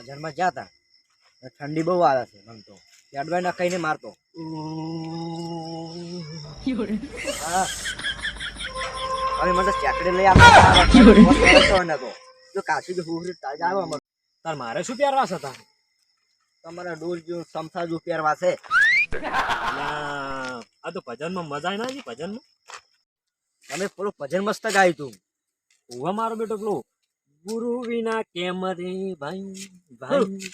ભજનમાં ગયા હતા. ઠંડી બહુ આવે છે મને તો. એડવાય ના કઈને મારતો. હા હવે મને ચાકડી લઈ આવતો જો કાશી જો હુરી તાજા આવે મને. તાર મારે શું પહેરવા છે તાર? તમારા ડોલ જો સમસા જો પહેરવા છે. આ તો ભજનમાં મજા ના આવી. ભજનમાં તમે પેલું ભજન મસ્ત ગાયું તું. ઉભા મારો બેટો પેલું ગુરુ વિના કેમ રે ભાઈ ભાઈ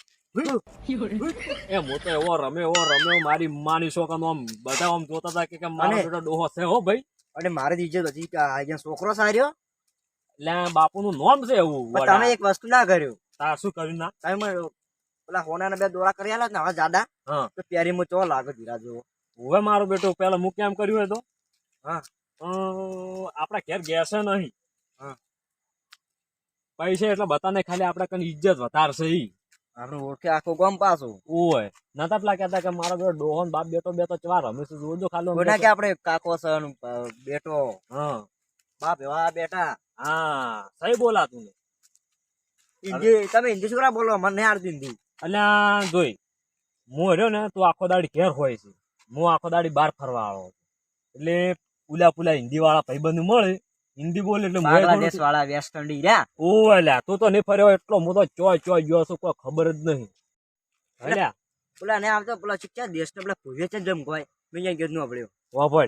એમ હું તો એવો રમ્યો મારી માની છોકરાનો આમ બધા આમ જોતા હતા કે મારો બેટો ડોહો છે હો ભાઈ. અને મારે દીજે હજી કે આ છોકરો સાર્યો એટલે બાપુ નું નામ છે એવું. તમે એક વસ્તુ ના કર્યું. તાર શું કર્યું ના? તમે પેલા હોના બે દોરા કરી આલા ને હવે જાડા તો પ્યારી માં ચો લાગે ધીરા જેવો. હવે મારો બેટો પેલા હું કેમ કર્યું હોય તો હા આપડા ઘેર ગેસ નહીં. હા પૈસા એટલે બતાને ખાલી આપડે કઈ ઇજ્જત વધારશે ઈ. આપણે ઓળખે આખો ગામ પાછો ઓય નતા પેલા કહેતા કે મારો બેટો ડોહો ને બાપ બેટો બે તો ચવાર હંમેશા જોજો ખાલી કોના કે આપણે કાકો સન બેટો હા બાપ એવા બેટા. હા સહી બોલા તું. હિન્દી તમે હિન્દી છોકરા બોલો મને નહીં આવડતી હિન્દી. અલ્યા જોઈ હું રહ્યો ને તું આખો દાડી ઘેર હોય છે. હું આખો દાડી બહાર ફરવા આવ્યો એટલે પુલા હિન્દી વાળા ભાઈબંધ મળે હિન્દી બોલે એટલે બાંગ્લાદેશ વાળા વેસ્ટ ઇન્ડી રહ્યા. ઓ અલ્યા તું તો નહીં ફર્યો એટલો હું તો ચોય ગયો છું કોઈ ખબર જ નહીં. અલ્યા પેલા ને આવતો પેલા ચિક્કા દેશ ને પેલા ભૂવે છે જમ કોઈ મેં ગેજ નો પડ્યો વાપર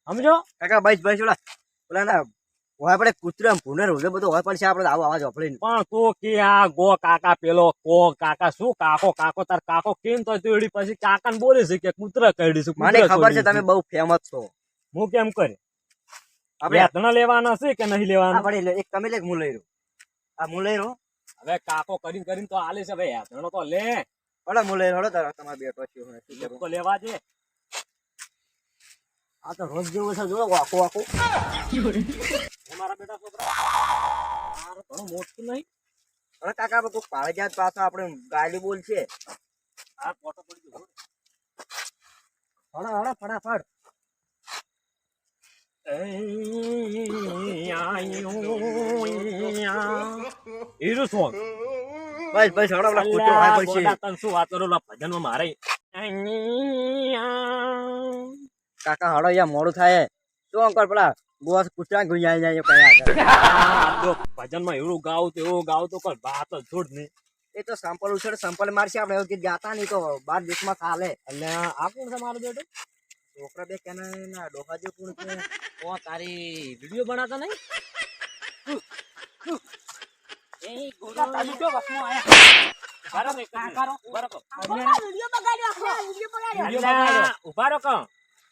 સમજો કાકા બસ પેલા પેલા ના હોય આપણે કૂતરા ભૂને રોજે બધું હોય પડશે આપણે આવો અવાજ વાપરીને. પણ તું કે આ ગો કાકા પેલો કો કાકા શું કાકો તાર કાકો કેમ તો એડી પછી કાકા ને બોલે છે કે કૂતરા કરડી છે. મને ખબર છે તમે બહુ ફેમસ છો. હું કેમ કરે આપણે આપણે લેવાના છે કે નહીં લેવાના? આપણે એક તમે લે હું લઈ રહ્યો આ હું લઈ રહ્યો. હવે કાકો કરીને તો આલે છે ભાઈ યાર તો લે હળો હું લઈ રહ્યો તારા તમારે બેઠો છે તો લેવા છે. આ તો રોજ જેવું છે જો આખો આખો મારા બેટા છોકરા ઘણું મોટું નહીં. હવે કાકા કોઈ પાડે જાય પાછા આપણે ગાડી બોલ છે. આ ફોટો પડી ગયો હળો હળો ફટાફટ. હીરું સોંગ બસ બસ હળો પેલા કૂતરો હોય પડશે. તને શું વાત કરો ભજનમાં મારે કાકા હળો યાર મોડું થાય શું અંકલ પેલા ગોવા કૂતરા ગુંજાઈ જાય કયા ભજનમાં એવું ગાવ તો કોઈ વાત જ છોડ નહીં. એ તો સંપલ ઉછળ સંપલ મારશે આપણે એવું જાતા નહીં તો બાર દેશમાં ચાલે. એટલે આ કોણ છે મારો બેટો? છોકરા બે કેના ડોહા જે કોણ છે? ઓ તારી વિડિયો બનાવતા નહીં? એ ગોડા તારી જો વસમો આયા બરાબર કાકારો બરાબર વિડિયો બગાડ્યો આખો વિડિયો બગાડ્યો. ઉભા રહો કા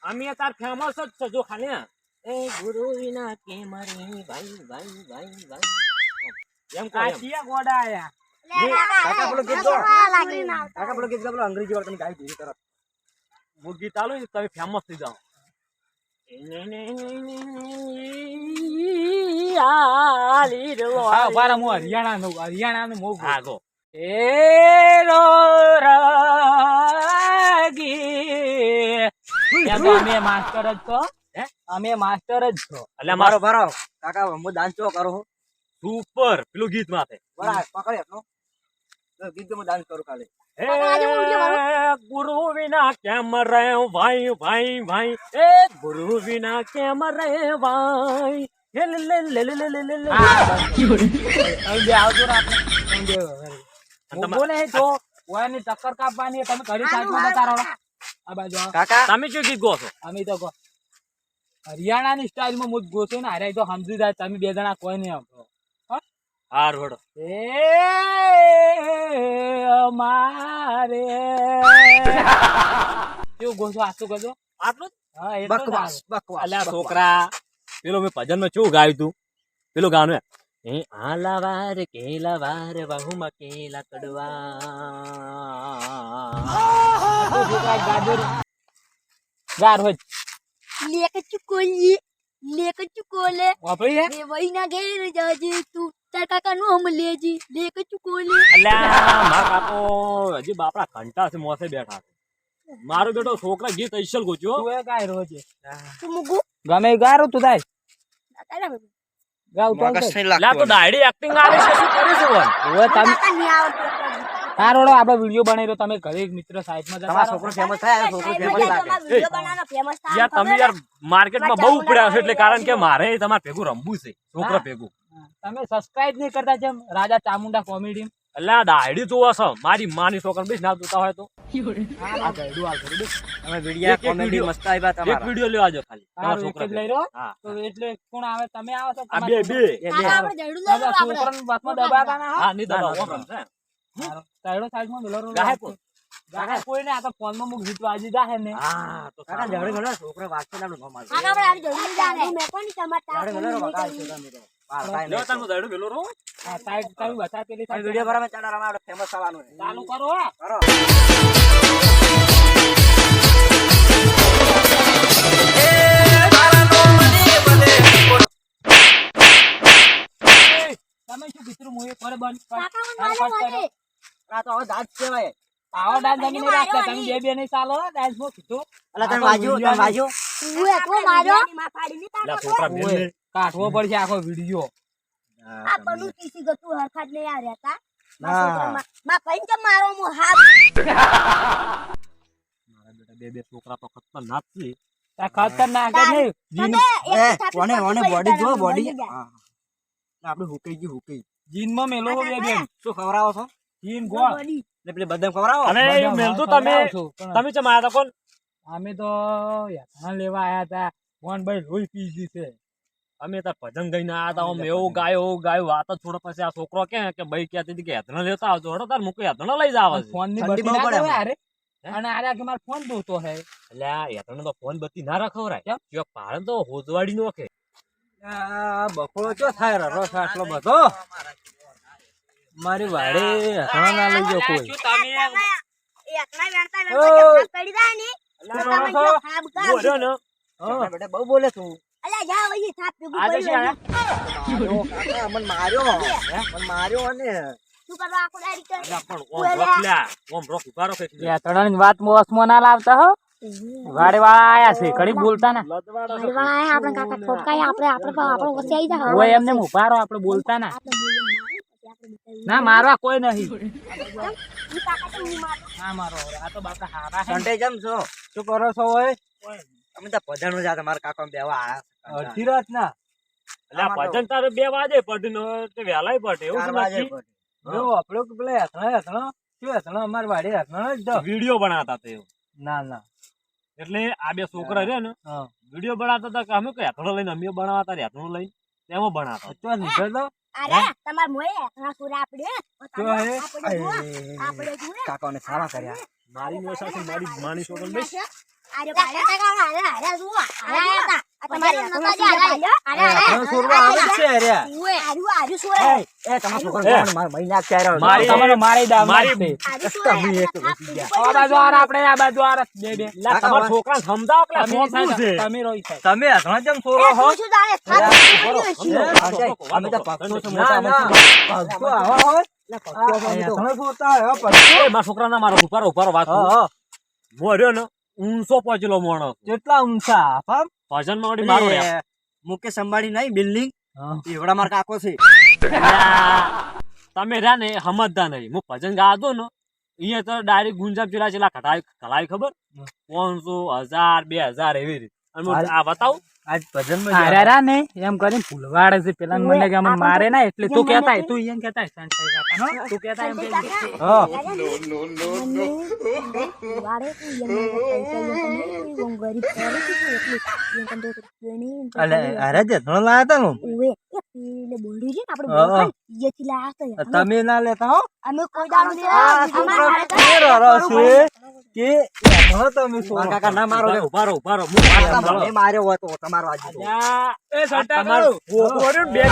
અમે તાર ફેમસ જ છે જો ખાલી એ ગુરુ વિના કે મારી ભાઈ ભાઈ ભાઈ ભાઈ એમ કાશિયા ગોડા આયા. કાકા પેલો ગીત ગો. કાકા પેલો ગીત ગો પેલો અંગ્રેજી વાળો તમે ગાઈ દીધી તરત. वो गीत आलो તમે ફેમસ થઈ જાઓ. હરિયાણા નું આગો એરો રાગી અમે માસ્ટર જ છો. અમે માસ્ટર જ છો એટલે મારો ભરો કાકા હું ડાન્સ ચો કરું સુપર પેલું ગીત માથે બરાબર પકડે તો ગીત હું ડાન્સ કરું ખાલી. ગુરુ વિના કેમ રે ભાઈ ભાઈ ભાઈ એ ગુરુ વિના કેમ રે ભાઈ ટક્કર કાપવાની તમે ઘરે કાકા તમે શું ગીત ગો છો? અમે તો હરિયાણા ની સ્ટાઇલ માં મુજ ગોસો ને હારે તો સમજી જાય તમે બે જણા કોઈ નહીં આવતો. હાર વડો મારે કેવું ગોસો આટલું કરજો આટલું હા એ બકવાસ બકવાસ અલ્યા છોકરા પેલો મેં ભજન માં કેવું ગાયું તું પેલું ગાનું એ આલા વાર કેલા વાર બહુમાં કેલા કડવા ગાર હોય લેક ચુકોલી વાપરી રે વઈ ના ઘેર જાજે તું તાર કાકા નો હમ લેજી લેક ચુકોલી. અલ્યા મારા કાકો હજી બાપડા ઘંટા છે મોસે બેઠા છે. મારો બેટો છોકરા ગીત ઐશલ ગોચ્યો તું એ ગાય રોજ તું મુગુ ગમે ગારો તું થાય તારે બધું. ગાવ તો મગજ નહીં લા તો લાગતું ડાયડી એક્ટિંગ આવે છે શું કરે છે વન હવે તમે કાકા નહીં આવડતું. તારોડો આપણે વિડીયો બનાવી રહ્યો તમે ઘરે એક મિત્ર સાઈડમાં જતા તમારો રહો. છોકરો ફેમસ થાય છોકરો ફેમસ લાગે વિડીયો બનાવવાનો famous થાય યાર તમે યાર માર્કેટમાં બહુ ઉપડ્યા છો એટલે કારણ કે મારે તમારે ભેગું રમવું છે છોકરા ભેગું તમે સબસ્ક્રાઇબ નહીં કરતા જેમ રાજા ચામુંડા કોમેડી એટલે આ ડાયડી જોવો છો મારી માની છોકરા બેસ ના જોતા હોય તો આ ગયડું હાલ કરી દે. તમે વિડિયા કોમેડી મસ્ત આવ્યા એક તમારા વિડિયો લેવા જો ખાલી તમારા તારું એક છોકરા જ લઈ રહ્યો હા તો એટલે કોણ આવે તમે આવો છો આ બે બે કાકા આપણે જડું લઈ લો આપણે. છોકરાનું બાતમાં દબાતા ના હા નહીં દબાવો રમશે સાઈડો સાઈડમાં મેલો ગાહે કોણ? ગાહે કોઈ ને આ તો ફોનમાં મુક ગીત વાજી જાહે ને હા તો કાકા સારું. જડે ઘણો છોકરો વાંચશે ને આપણે ભમાશે. કાકા આપણે આની જડું લઈ જાને. મેં કોની તમાર જડે ઘણો વગાડ છે તમે તો. બહાર કાંઈ લ્યો નહીં. તારનો દાડો પેલો રહો હા સાઈડ તમે બતા પેલી તમે સાઈડ વિડિયો બરાબર ચાલો રમા આપણે ફેમસ થવાનું છે. ચાલુ કરો હો. કરો તમે શું કીધું મુએ પર બંધ કાકા મને મારે મને. આ તો હવે દાંત કહેવાય. આવો ડાન્સ તમે નહીં રાખતા તમે બે બે નહીં ચાલો ડાન્સ માં કીધું અલા તમે વાજ્યું તમે વાજ્યું ઉએ તો માર્યો. માં પાડી ની લા તાકો. છોકરા બેન ને કાઢવો પડશે આખો વિડીયો આ બનુ તીસી ગતું હરખાત નહીં આ રહેતા. ના. માં કઈ કે મારો મુ હાથ. મારા બેટા બે બે છોકરા તો ખતરનાક છે આ ખતરનાક જ નહીં તમે એ એક કોને કોને થાપી બોડી જો તારા બોડી બની જાય. આપણે હુકાઈ ગયું હુકાઈ જીનમાં મેલો હો બે બેન શું ખવડાવો છો જીન ગોળ બોડી. ને પેલી બદામ ખવડાવો અને એ મેલતું તમે તમે ચમ આયા તા કોણ અમે તો યાર લેવા આયા હતા કોણ ભાઈ લોહી પી ગઈ છે અમે તાર ભજન ગઈને આયા તા આમ એવું ગાયો વાત જ છોડો પછી આ છોકરો કે ભાઈ કહેતી હતી કે હેધણા લેતા આવજો હડો તાર મૂકી હેધણા લઈ જાવ છે ફોન ની ઠંડી બત્તી બહુ ના પડે દેવાય અરે અને આરે કે મારો ફોન દોતો હે એટલે આ હેધણા તો ફોન બત્તી ના રખવરાય જો પાડે તો હોજવાડી નો કે આ બફળો ચો થાય રસ આટલો બધો મારી વાડે હસણા ના લઈ ગયો કોઈ એકલા વેણતા વેણતા પડી જાય ને. તો તમે જો ખાબ ખાબ. બોલ્યો ને હા બેટા બહુ બોલે તું અલ્યા જા વહી થાપ ભેગું આજે કરી છે લેજો. માર્યો કાકા મને માર્યો મને માર્યો અને શું કરવા આખું ડાયરી કરે? એટલે પણ ઓમ રોકલ્યા ઓમ રોક ઉભા રોકે તળાની વાત મોસમાં ના લાવતા હો વાડે વાળા આયા છે ઘડી બોલતા ના હલવાય આપણે કાકા ઠોકાય આપણે વચ્ચે આવી જા. ઓય એમને ઉભા રહો આપણે બોલતા ના ના મારવા કોઈ નહીં ના મારો આ તો બાપા હારા હે સંટે જમ છો શું કરો છો ઓય અમે તો ભજનો જા તમારા કાકા બેવા આયા અડધી રાત ના એટલે આ ભજન તારે 2 વાગે પડી ને તે વહેલાય પડે એવું 4 શું વાગે નથી જો આપણો કે પેલા હેથણો શું હેથણો અમાર વાડે હેથણો જ દો વિડિયો બનાવતા તે ના ના એટલે આ બે છોકરા રહ્યા ને હા વિડિયો બનાવતા હતા કે અમે કે હેથણો લઈને અમે બનાવતા હેથણો લઈને તેમાં બનાવતા તો નીકળ દો અરે તમાર મોએ હા સુરા આપણે જો હે આપણે જુએ કાકાને સાવા કર્યા મારી નો સાથે મારી માની છોકરા બેસ અરે ભાઈ અરે જુઓ અરે આ તમારે નતા જા અરે સુરવા આવે જ છે રે ઉએ આરુ સુરા એ તમારો છોકરો માર મહિના ક્યારે મારી- તમારો મારી દા મારી- આરુ સુરા તમે એક આ બાજુ આર આપણે આ બાજુ આર બે બે લા તમારા છોકરા સમજાવો કે આ તમે શું છે તમે રોઈ સાહેબ તમે હેથણો જેમ સોરો હો શું દાડે અમે તો પક્ષો છે મોટા પક્ષો આવા હોય હેથણો સોરતા હોય હો એ મારા છોકરા ના મારો ઉભારો વાત હા મોર્યો ને ઊંચો પહોંચેલો માણસ કેટલા ઊંચા ફામ ભજન માં વળી મારો યાર. મુકેશ અંબાણી નહીં બિલ્ડિંગ એવડા માર કાકો છે તમે રહ્યા ને સમજતા નહીં હું ભજન ગાતો ને અહીંયા તો ડાયરેક્ટ ગુંજાબ ચેલા ચેલા કઢાઈ ખબર 500 1000 2000 એવી રીતે અને હું આ બતાવું આજ ભજન હારા ને એમ કરીને ફૂલવાડે છે પેલા મને કે અમને મારે ના એટલે તું કહેતા તું એમ કહેતા સંતાઈ કાકા હો તું કહેતા એમ કે હા વાડે તું એમ પૈસા એમ તમે ગરીબ કરે છે એટલે અલે અરે જેઠણો લાયા તા નું ઉએ એ પીલે બોલી છે આપણે હા. બોલ યેથી લાયા હતા તમે ના લેતા હો અમે કોઈ દાડો ને આ છોકરો કેરો રસ છે કે જેઠણો તમે સોરો કાકા ના મારો રે ઉભારો હું મને માર્યો હોય તો તમારો આજી તો અલ્યા, એ સંતા તમારો કરું ભોગવો રહ્યો ને બે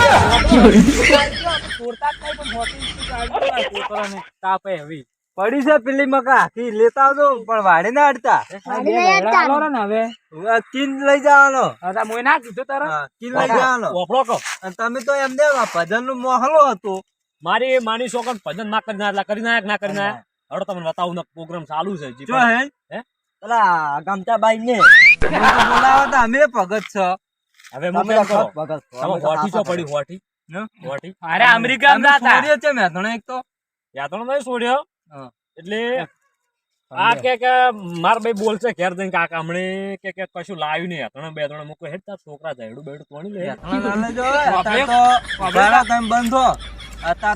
છોડતા જ નહીં પણ હોતી ચાલતી છોકરાને તાપે એવી પડી છે પેલી મકા કી લેતા આવજો પણ વાડે ના અડતા વાડી નહીં અડતા. હાલો ને હવે કિન લઈ જવાનો હવે મોય ના કીધું તારા હા, કિન લઈ જવાનો ઓફળો કહો અને તમે તો એમ દે ભજન નું મોહલો હતો મારી માની છોકરા ભજન ના કરી ના કરી નાયક ના કરી નાયક હવે તમને બતાવું પ્રોગ્રામ ચાલુ છે હજી જો પણ. હે હે? પેલા ગમતા બાઈ ને બોલાવા તા અમે ભગત છો હવે હું તમે કેમ કરો તો બગલ છો. તમે અમે તો હોઠી ચો હાથા પડી હોઠી હોઠી અરે અમેરિકામાં જતા યાત્રા નહીં છોડ્યો હા. એટલે આ કે માર ભાઈ બોલશે ઘેર જઈને કાકા હમણે કે કશું લાવ્યું નહીં યાત્રા બે ત્રણ મૂકો હેડ તાર છોકરા જાયડું બેડું તોડી લે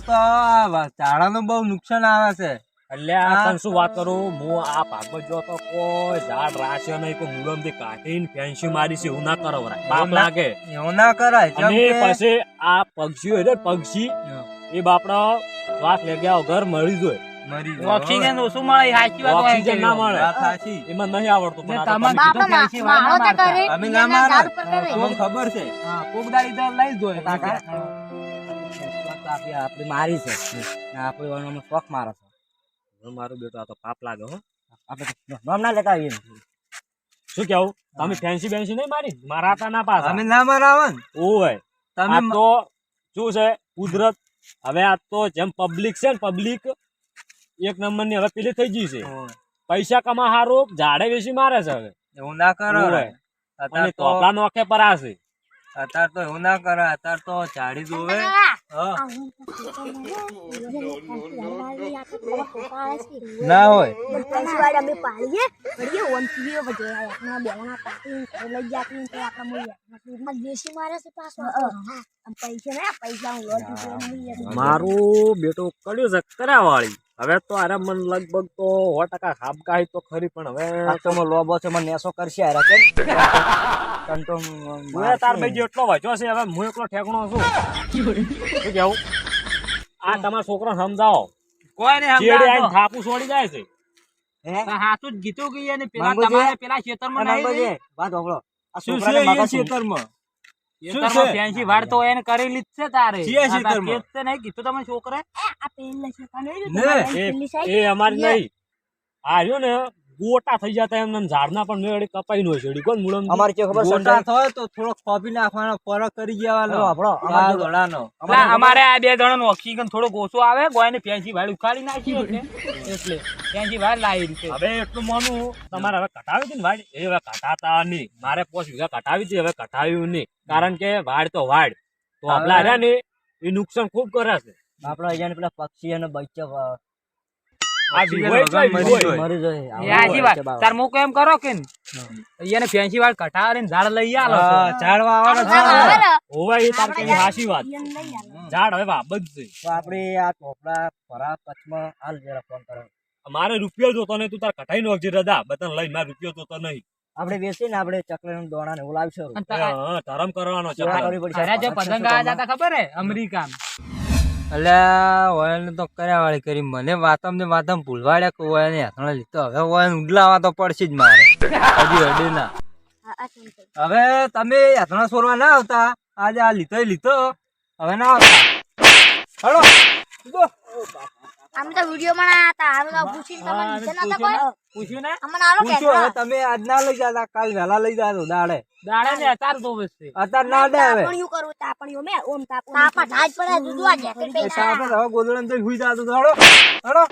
ઝાડાનું બહુ નુકસાન આવે છે. એટલે આ તને શું વાત કરું હું આ ભાગવત જો તો કોઈ ઝાડ રાશે નહીં કોઈ મુલમથી કાઢીને ફેન્સી મારી છે એવું ના કરો બાપ લાગે એવું ના કરાય. જેમ અને કે પછી આ પક્ષીઓ છે ને પક્ષી એ બાપડા શ્વાસ લે ગયા વગર મરી જાય મરી જાય. ઓક્સિજન ઓછું મળે સાચી વાત હોય ઓક્સિજન ના મળે વાત સાચી. એમાં નહીં આવડતું પણ આ તો તમારે તમે કીધું ફેન્સી વાળ ના મારતા. અમે ના મારા તમને ખબર છે. હા, કોક દાડી તો લઈ જ જોઈએ કાકા. આપડે મારી છે ને આપડે એનો શોખ મારે છે. હવે મારું બેટું આ તો પાપ લાગે હો આપણે નામ ના લેતા આવીએ. શું કેવું તમે ફેન્સી બેન્સી નહીં મારી મારાતા ના પાછા અમે ના મરાવો ને. ઓય તમે આ તો શું છે કુદરત હવે આ તો જેમ પબ્લિક છે ને પબ્લિક એક નંબર ની હવે પેલી થઈ ગઈ છે પૈસા કમા હારું ઝાડે વેચી મારે છે હવે એવું ના કરો. ઓય. અને અત્યારે તો તોપલા નોખે પર આ છે અત્યારે તો એવું ના કરે. અત્યારે તો ઝાડી જોવે. હા. ના હોય. અમે પાડીએ વળીએ ઓન ટીવી પર જોયા આપણા બેવાના પાટી લઈ જાતી તો આપણા દેશી મારે છે પાછો પૈસા હું લોટ નહીં મારું બેટું કર્યું છે કર્યા વાળી હવે તો અરે મન લગભગ તો 100% ખાબકાઈ તો ખરી પણ હવે તો મને લોબો છે મને નેસો કરશે યાર કેમ કંટો હું તાર ભાઈ જેટલો વચ્યો છે હવે હું એકલો ઠેકણો છું શું કેવું આ તમારા છોકરા સમજાવો કોઈ નહીં ચેડે આઈને સમજાવતો. થાપુ છોડી જાય છે હે હાચું જ ગીતું ગઈ ને પેલા માંગુ છે? તમારે પેલા ખેતરમાં અને નહીં બજે વાત હોબળો આ શું છોકરાને છે એ મગજ ખેતરમાં? ખેતરમાં ફેન્સી વાળ તો એને કરેલી જ છે તારે છે આ ખેતરમાં. ખેત છે નહીં કીધું તમે છોકરા આ પેલા છે ને, એ અમારી નહીં આ રહ્યો ને ગોટા થઈ જતા એમ ઝાડના પણ મેળી કપાઈ નો છે કોણ મુળમ અમારે કે ખબર ગોટા સંતાન થાય તો થોડોક કોપી નાખવાનો ફરક કરી જવાનો. આપણો આ ઘોડાનો. એટલે અમારે આ બે જણાનું ઓક્સિજન થોડુંક ઓછું આવે ગોયને ફેન્સી વાળ ઉખાડી નાખી એટલે ફેન્સી વાળ લાવી રીતે હવે એટલું માનું તમારે હવે કટાવી હતી ને વાડ એ હવે કટાતા નહીં મારે 5 વીઘા કટાવી હતી હવે કટાવ્યું નહીં કારણ કે વાડ તો વાડ તો આપલા રહ્યા ને એ નુકસાન ખૂબ કરે છે આપણો અહીંયા પેલા પક્ષી અને બચ્ચા આ વિહોય છે, વિહોય. મરી જાય એ સાચી વાત તાર મોકો એમ કરો કે ને એને ફેન્સી વાળ કટાવીને ઝાડ લઈ આલો હા, ઝાડ વાવવાનો છે. હોવે એ તાર કેવી હાચી વાત ઝાડ હવે વાબજ છે તો આપણે આ ચોપડા ફરા કચ્છમાં હાલ જરા ફોન કરો મારે રૂપિયો જોતો નહીં તું તાર કટાઈ નોખજે રદા બતન લઈને મારે રૂપિયો જોતો નહીં આપણે બેસીને આપણે ચકલીનો દોણા ને ઓલાવશું અને તારા- હા, ધરમ કરવાનો છે સેવા કરવી પડશે. અરે જે પતંગ આયા જતા ખબર હે અમેરિકામાં અલ્યા ઓયલ તો કર્યા વાળી કરી મને વાતમ ને વાતમ ભૂલવાડ્યા કે ઓયલ ને હાથમાં લીધો હવે ઓયલ ઉડલાવા તો પડશે જ મારે હજી અડી ના હવે તમે હાથમાં સોરવા ના આવતા આજે આ લીધો હવે ના આવતા હલો અમે તો વિડિયો બનાવતા અમે તો પૂછીને તમને નીચે નતા કોઈ પૂછ્યું ને અમને આલો કે પૂછ્યું હવે તમે આજ ના લઈ જતા કાલ વહેલા લઈ જાતો દાડે દાડે ને અત્યારે તો બસ છે અત્યારે ના દે હવે તાપણિયું કરું તાપણિયું મે ઓમ તાપા ઢાજ પડે દૂધવા જેકેટ આપણે હવે ગોદડા તો હુઈ જાતો હળો